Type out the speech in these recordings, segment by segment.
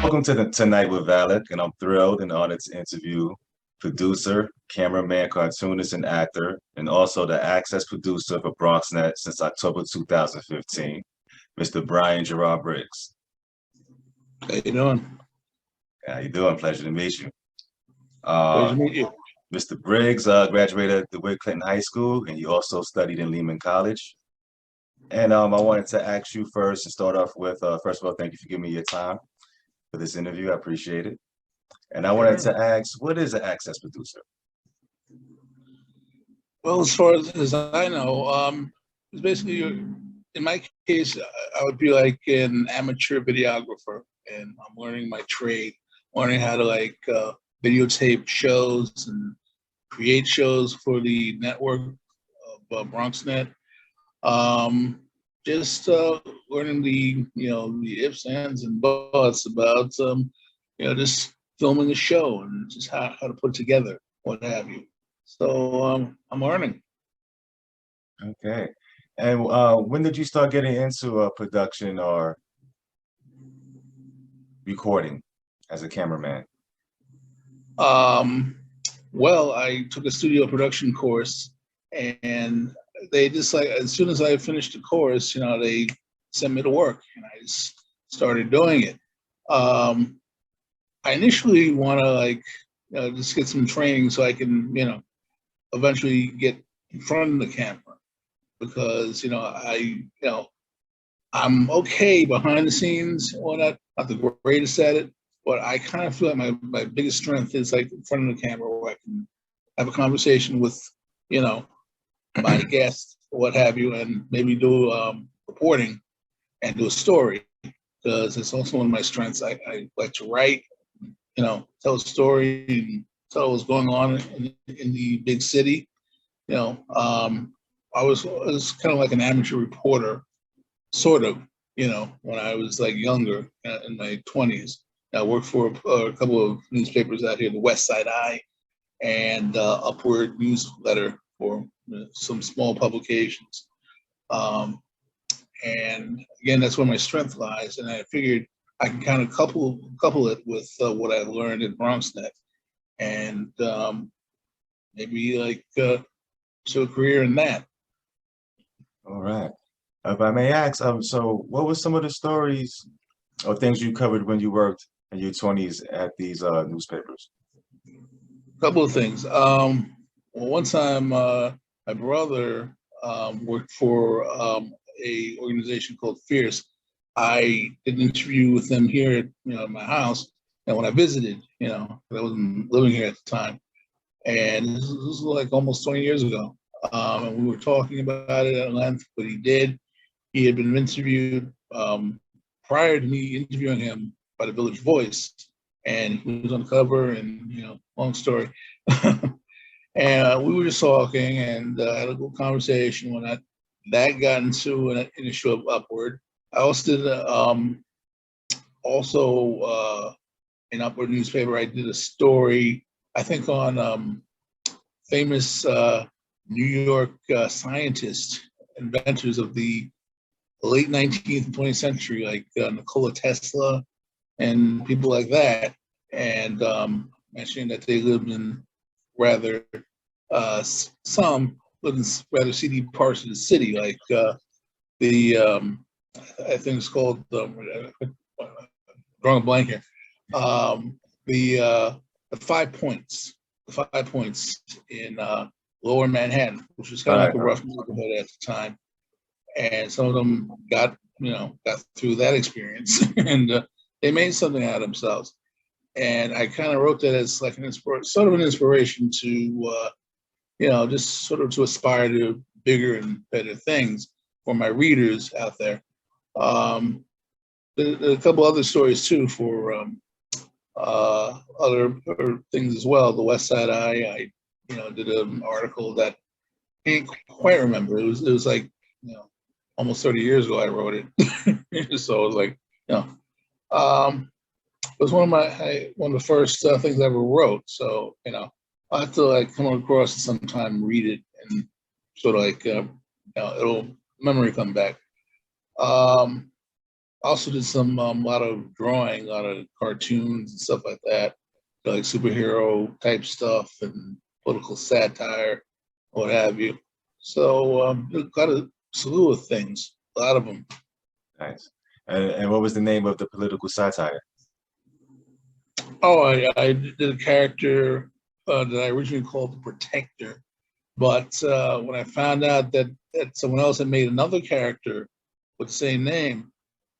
Welcome to Tonight with Valek, and I'm thrilled and honored to interview producer, cameraman, cartoonist, and actor, and also the access producer for BronxNet since October 2015, Mr. Garard Briggs. How you doing? How you doing? Pleasure to meet you. Pleasure to meet you. Mr. Briggs graduated at DeWitt Clinton High School, and he also studied in Lehman College. And I wanted to ask you first to start off with, first of all, thank you for giving me your time for this interview. I appreciate it. And I wanted to ask, what is an access producer? Well, as far as I know, it's basically, in my case, I would be like an amateur videographer, and I'm learning my trade, learning how to videotape shows and create shows for the network of BronxNet. Just learning the ifs, ands, and buts about just filming a show and just how to put it together, what have you. So I'm learning. Okay. And when did you start getting into production or recording as a cameraman? Well, I took a studio production course, and they just as soon as I finished the course, they sent me to work, and I just started doing it. I initially want to just get some training so I can eventually get in front of the camera, because I'm okay behind the scenes, or not the greatest at it, but I kind of feel like my biggest strength is like in front of the camera, where I can have a conversation with my guests or what have you, and maybe do reporting and do a story, because it's also one of my strengths. I like to write, tell a story and tell what's going on in the big city. I was kind of like an amateur reporter, sort of, when I was younger, in my 20s. I worked for a couple of newspapers out here, the West Side Eye and Upward newsletter, for some small publications. And again, that's where my strength lies. And I figured I can kind of couple it with what I learned at BronxNet, and maybe pursue a career in that. All right. If I may ask, so what were some of the stories or things you covered when you worked in your 20s at these newspapers? A couple of things. Well, one time, my brother worked for a organization called Fierce. I did an interview with them here at my house, and when I visited, I wasn't living here at the time, and this was like almost 20 years ago. And we were talking about it at length, what he did. He had been interviewed prior to me interviewing him by the Village Voice, and he was on the cover, and long story. And we were just talking, and had a good conversation. When that got into an issue of Upward, I also did an Upward newspaper. I did a story, I think, on famous New York scientists, inventors of the late 19th and 20th century, like Nikola Tesla and people like that, and mentioning that they lived in some lived in rather seedy parts of the city, like I think it's called, drawing a blank here, the 5 Points, in Lower Manhattan, which was kind of like a rough neighborhood at the time, and some of them got through that experience, and they made something out of themselves. And I kind of wrote that as like an inspiration to just sort of to aspire to bigger and better things for my readers out there. A couple other stories too for other things as well. The West Side Eye, I did an article that I can't quite remember. It was like almost 30 years ago I wrote it. So it was like it was one of the first things I ever wrote. So I'll have to come across it sometime, read it, and sort of it'll memory come back. also did some lot of drawing, a lot of cartoons and stuff like that, like superhero type stuff and political satire, what have you. So got a slew of things, a lot of them. Nice. And what was the name of the political satire? Oh, I did a character that I originally called the Protector, but when I found out that someone else had made another character with the same name,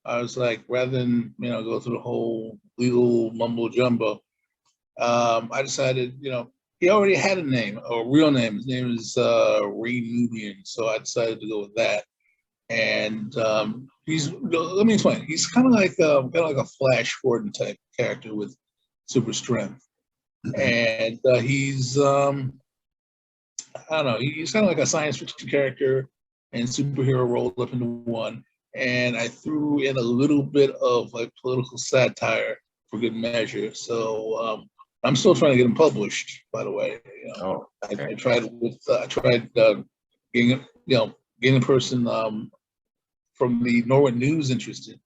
I was like, rather than go through the whole legal mumbo jumbo, I decided, he already had a name, a real name. His name is Ray Nubian, so I decided to go with that. And let me explain. He's kind of like a Flash Gordon type character with super strength, and he's I don't know. He's kind of like a science fiction character and superhero rolled up into one. And I threw in a little bit of like political satire for good measure. So I'm still trying to get him published. By the way, Oh, okay. I tried getting getting a person from the Norwood News interested.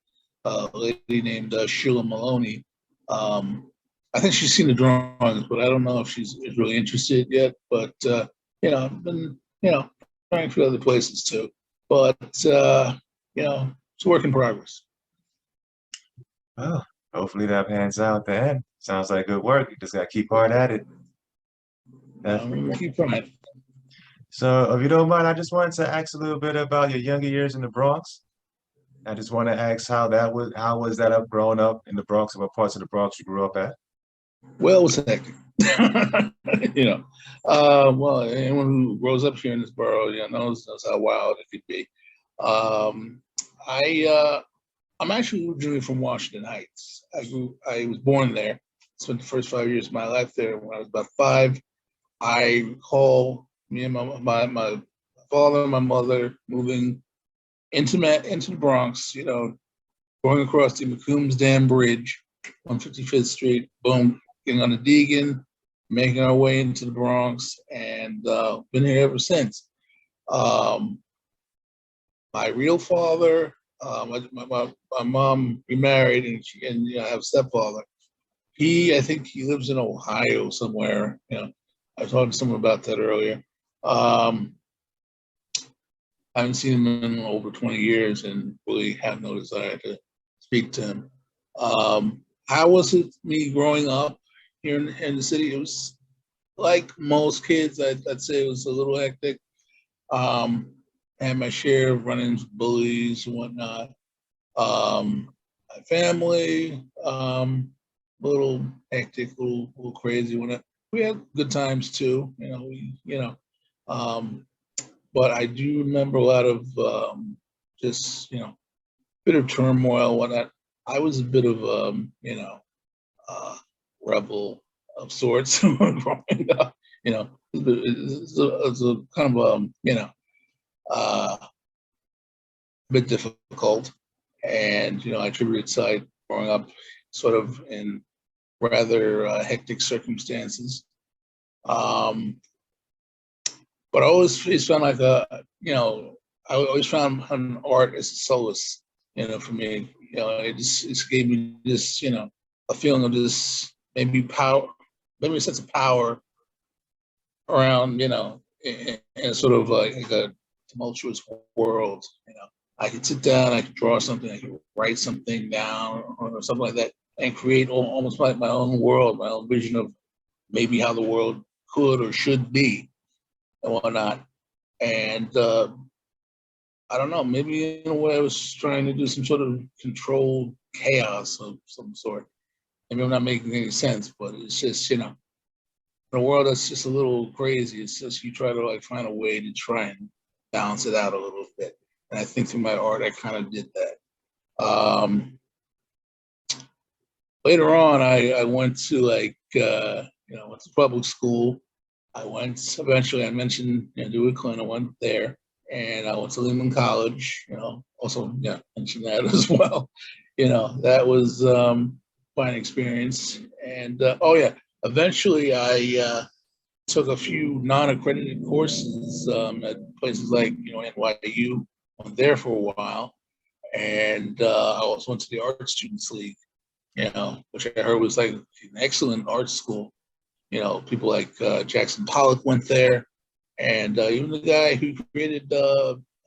A lady named Sheila Maloney. I think she's seen the drawings, but I don't know if she's really interested yet. But I've been trying for other places too. But it's a work in progress. Well, hopefully that pans out then. Sounds like good work. You just got to keep hard at it. We'll keep trying. So, if you don't mind, I just wanted to ask a little bit about your younger years in the Bronx. I just want to ask how was that up growing up in the Bronx, and what parts of the Bronx you grew up at? Well, it was hectic. Well, anyone who grows up here in this borough, knows how wild it could be. Um, I'm actually originally from Washington Heights. I was born there. Spent the first 5 years of my life there. When I was about 5, I recall me and my father and my mother moving into the Bronx. Going across the McCombs Dam Bridge on 55th Street. Boom, getting on the Deegan, making our way into the Bronx, and been here ever since. Um, my real father, my mom remarried, and I have a stepfather. I think he lives in Ohio somewhere. I was talking to someone about that earlier. Um, I haven't seen him in over 20 years and really have no desire to speak to him. How was it me growing up here in the city? It was like most kids, I'd say it was a little hectic. Um, I had my share of run-ins with bullies and whatnot. My family, a little hectic, a little crazy. We had good times too, um, but I do remember a lot of just bit of turmoil. Whatnot. I was a bit of uh, rebel of sorts growing up. It's a kind of uh, a bit difficult, and I attribute side growing up sort of in rather hectic circumstances. Um, but I always found like I always found an art as a solace, for me. It gave me this, a feeling of this maybe power, maybe a sense of power around, in sort of like a tumultuous world. I could sit down, I could draw something, I could write something down or something like that, and create almost like my own world, my own vision of maybe how the world could or should be and whatnot. And I don't know, maybe in a way I was trying to do some sort of controlled chaos of some sort. Maybe I'm not making any sense, but it's just, in a world that's just a little crazy, it's just you try to like find a way to try and balance it out a little bit. And I think through my art, I kind of did that. Later on, I went to went to public school. Eventually, I mentioned, Dewey Clint, I went there, and I went to Lehman College, also, mentioned that as well. That was quite an experience. And, oh yeah, eventually I took a few non-accredited courses at places like, NYU. I went there for a while. And I also went to the Art Students League, which I heard was like an excellent art school. People like Jackson Pollock went there, and even the guy who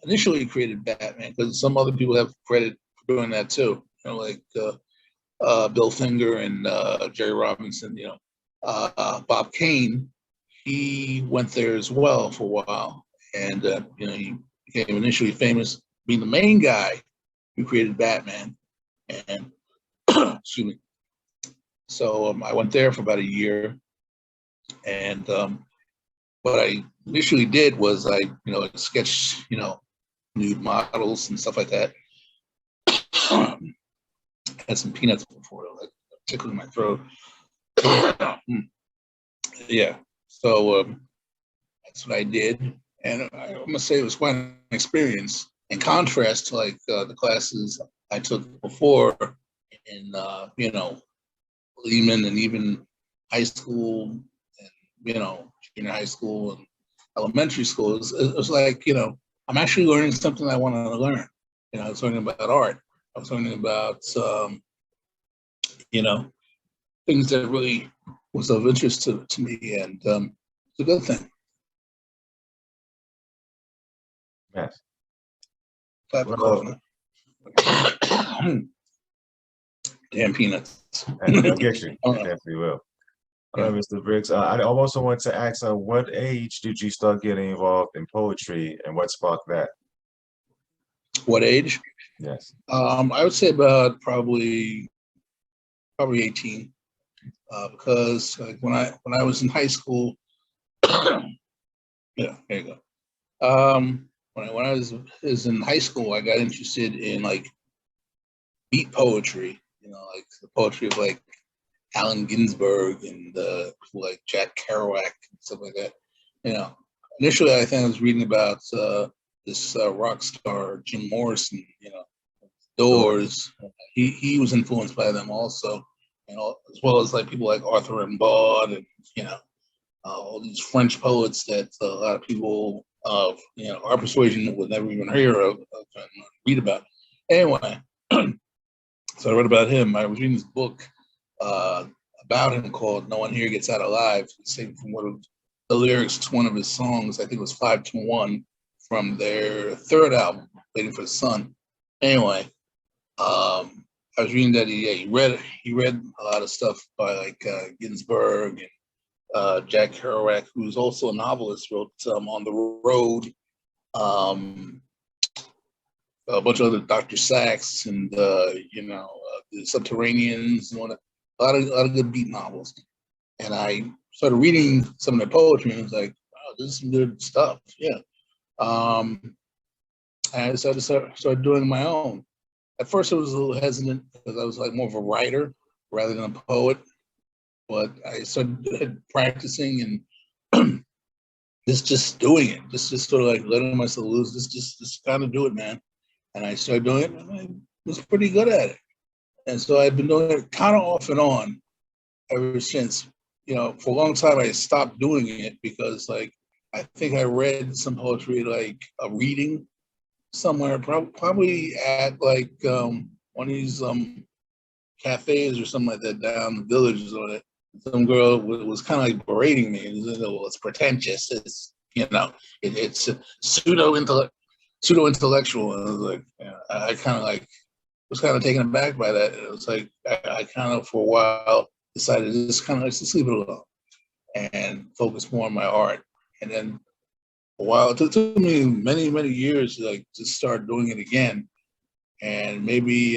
initially created Batman, because some other people have credit for doing that too. Like Bill Finger and Jerry Robinson. Bob Kane, he went there as well for a while, and he became initially famous being the main guy who created Batman. And excuse me. So I went there for about a year, and what I initially did was I sketched nude models and stuff like that. Had some peanuts before, like tickling my throat. Yeah, so that's what I did, and I must say it was quite an experience. In contrast to like the classes I took before in Lehman and even high school and junior high school and elementary school, it was like I'm actually learning something I want to learn. I was learning about art. I was learning about things that really was of interest to me, and it's a good thing. Yes. Well, damn peanuts. I'll get you. I definitely will. All right, Mr. Briggs. I also want to ask, what age did you start getting involved in poetry, and what sparked that? What age? Yes. I would say about probably 18, because like when I was in high school, yeah, there you go. When I was in high school, I got interested in like beat poetry, like the poetry of like Allen Ginsberg and people like Jack Kerouac and stuff like that. Initially I think I was reading about this rock star Jim Morrison, Doors. He was influenced by them also, as well as like people like Arthur Rimbaud and all these French poets that a lot of people of our persuasion would never even hear of and read about. Anyway, so I read about him. I was reading this book about him called "No One Here Gets Out Alive." It's taken from one of the lyrics to one of his songs. I think it was 521 from their third album, "Waiting for the Sun." Anyway, I was reading that he read a lot of stuff by like Ginsberg and Jack Kerouac, who's also a novelist, wrote On the Road, a bunch of other Dr. Sachs and the Subterraneans and all that. A lot of good beat novels. And I started reading some of their poetry and I was like, wow, this is some good stuff. Yeah. And I decided to start doing my own. At first I was a little hesitant because I was like more of a writer rather than a poet. But I started practicing and just doing it. Just sort of like letting myself loose. Just kind of do it, man. And I started doing it and I was pretty good at it. And so I've been doing it kind of off and on ever since. For a long time I stopped doing it because like I think I read some poetry like a reading somewhere, probably at like one of these cafes or something like that down the villages on it. Some girl was kind of like berating me. Well, it's pretentious. It's pseudo intellectual. And I was like, I kind of like was kind of taken aback by that. It was like I kind of for a while decided to just kind of just leave it alone and focus more on my art. And then a while it took me many years to like to start doing it again, and maybe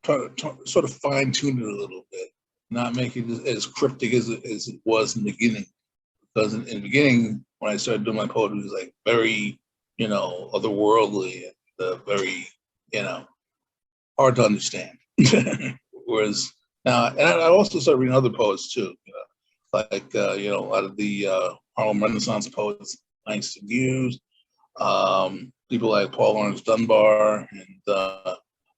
try to sort of fine tune it a little bit, not make it as cryptic as it was in the beginning. Because in the beginning, when I started doing my poetry, it was like very, otherworldly and very, hard to understand. Whereas now, and I also started reading other poets too, like a lot of the Harlem Renaissance poets, Langston Hughes, people like Paul Laurence Dunbar, and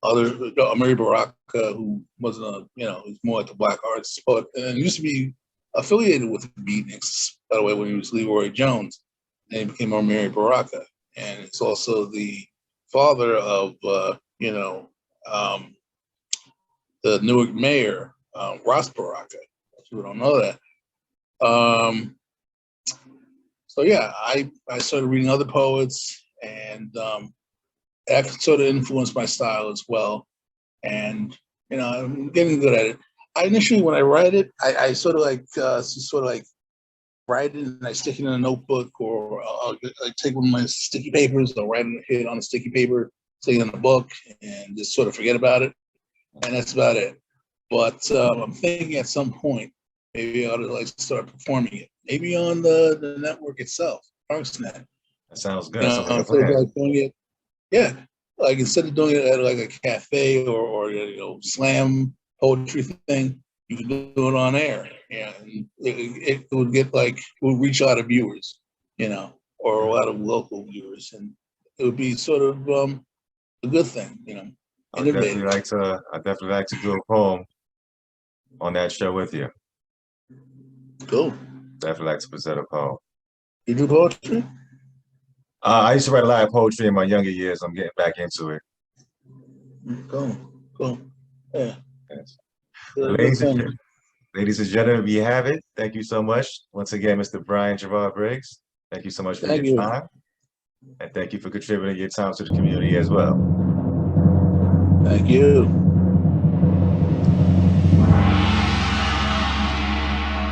other Mary Baraka, who wasn't he's more like the black arts poet, and he used to be affiliated with Beatniks, by the way, when he was Leroy Jones, and he became Mary Baraka, and it's also the father of um, the Newark mayor, Ross Baraka. People don't know that. So yeah, I started reading other poets, and that sort of influenced my style as well. And I'm getting good at it. I initially, when I write it, I sort of like write it and I stick it in a notebook, or I take one of my sticky papers, I'll write it on a sticky paper, stick it in a book, and just sort of forget about it. And that's about it. But I'm thinking at some point, maybe I ought to like start performing it, maybe on the network itself, BronxNet. That sounds good. That sounds like a Instead of plan. like doing it, yeah, like instead of doing it at like a cafe or slam poetry thing, you can do it on air. Yeah, and it would get like it would reach a lot of viewers, or a lot of local viewers, and it would be sort of a good thing, innovative. I definitely like to do a poem on that show with you. Cool. Definitely like to present a poem. You do poetry? I used to write a lot of poetry in my younger years. I'm getting back into it. Cool. Cool. Yeah. Yes. Good thing. Ladies and gentlemen, we have it. Thank you so much. Once again, Mr. Brian Gerard Briggs. Thank you so much for Thank your you. time. And thank you for contributing your time to the community as well. Thank you.